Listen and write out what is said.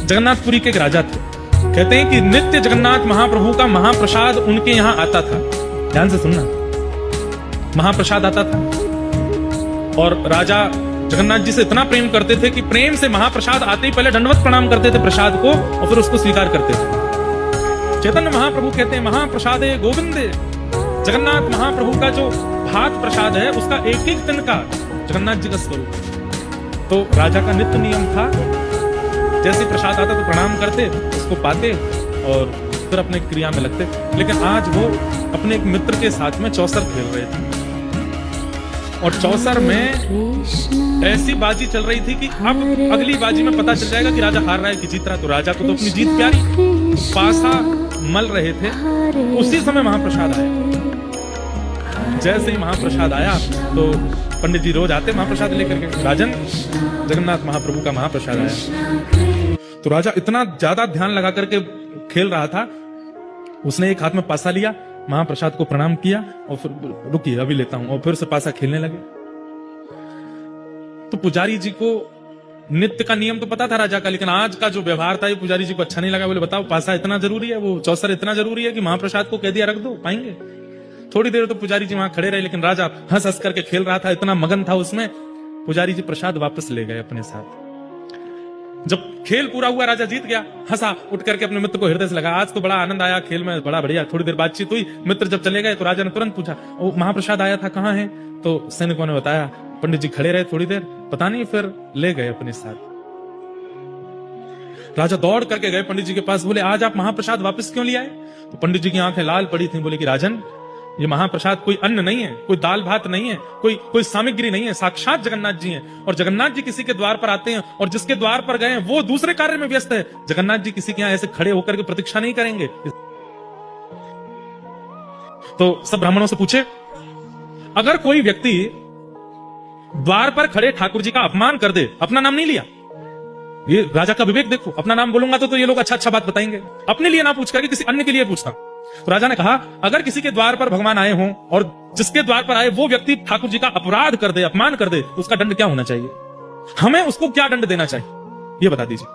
जगन्नाथपुरी के एक राजा थे। कहते हैं कि नित्य जगन्नाथ महाप्रभु का महाप्रसाद उनके यहां आता था। ध्यान से सुनना, महाप्रसाद आता था और राजा जगन्नाथ जी से इतना प्रेम करते थे कि प्रेम से महाप्रसाद आते ही पहले दंडवत प्रणाम करते थे प्रसाद को और फिर उसको स्वीकार करते थे। चैतन्य महाप्रभु कहते हैं महाप्रसादे गोविंदे, जगन्नाथ महाप्रभु का जो भात प्रसाद है उसका एक एक दिन का जगन्नाथ जी का स्वरूप। तो राजा का नित्य नियम था, जैसे प्रसाद आता तो प्रणाम करते, उसको पाते और फिर अपने क्रिया में लगते। लेकिन आज वो अपने एक मित्र के साथ में चौसर खेल रहे थे और चौसर में ऐसी बाजी चल रही थी कि अब अगली बाजी में पता चल जाएगा कि राजा हार रहा है कि जीत रहा है। तो राजा को तो अपनी जीत प्यारी, पासा मल रहे थे। उसी समय महाप्रसाद आया। जैसे ही महाप्रसाद आया तो पंडित जी रोज आते महाप्रसाद लेकर के, राजन जगन्नाथ महाप्रभु का महाप्रसाद आया। तो राजा इतना ज्यादा ध्यान लगा करके खेल रहा था, उसने एक हाथ में पासा लिया, महाप्रसाद को प्रणाम किया और फिर रुकिए अभी लेता हूं, और फिर से पासा खेलने लगे। तो पुजारी जी को नित्य का नियम तो पता था राजा का, लेकिन आज का जो व्यवहार था ये पुजारी जी को अच्छा नहीं लगा। बोले बताओ पासा इतना जरूरी है, वो चौसर इतना जरूरी है कि महाप्रसाद को कह दिया रख दो, पाएंगे? थोड़ी देर तो पुजारी जी वहां खड़े रहे, लेकिन राजा हंस हंस करके खेल रहा था, इतना मगन था उसमें। पुजारी जी प्रसाद वापस ले गए अपने साथ। जब खेल पूरा हुआ, राजा जीत गया, हंसा, उठ करके अपने मित्र को हृदय से लगा, आज तो बड़ा आनंद आया खेल में, बड़ा बढ़िया। थोड़ी देर बातचीत हुई, मित्र जब चले गए तो राजा ने तुरंत पूछा वो महाप्रसाद आया था कहाँ है? तो सैनिकों ने बताया, पंडित जी खड़े रहे थोड़ी देर, पता नहीं, फिर ले गए अपने साथ। राजा दौड़ करके गए पंडित जी के पास, बोले आज आप महाप्रसाद वापस क्यों ले आए? तो पंडित जी की आंखें लाल पड़ी थी, बोले कि राजन ये महाप्रसाद कोई अन्न नहीं है, कोई दाल भात नहीं है, कोई सामग्री नहीं है, साक्षात जगन्नाथ जी हैं। और जगन्नाथ जी किसी के द्वार पर आते हैं और जिसके द्वार पर गए वो दूसरे कार्य में व्यस्त है। जगन्नाथ जी किसी के यहाँ ऐसे खड़े होकर के प्रतीक्षा नहीं करेंगे। तो सब ब्राह्मणों से पूछे, अगर कोई व्यक्ति द्वार पर खड़े ठाकुर जी का अपमान कर दे, अपना नाम नहीं लिया, ये राजा का विवेक देखो, अपना नाम बोलूंगा तो ये लोग अच्छा अच्छा बात बताएंगे, अपने लिए ना पूछ करके किसी अन्य के लिए पूछता। तो राजा ने कहा अगर किसी के द्वार पर भगवान आए हों और जिसके द्वार पर आए वो व्यक्ति ठाकुर जी का अपराध कर दे, अपमान कर दे, तो उसका दंड क्या होना चाहिए? हमें उसको क्या दंड देना चाहिए, ये बता दीजिए।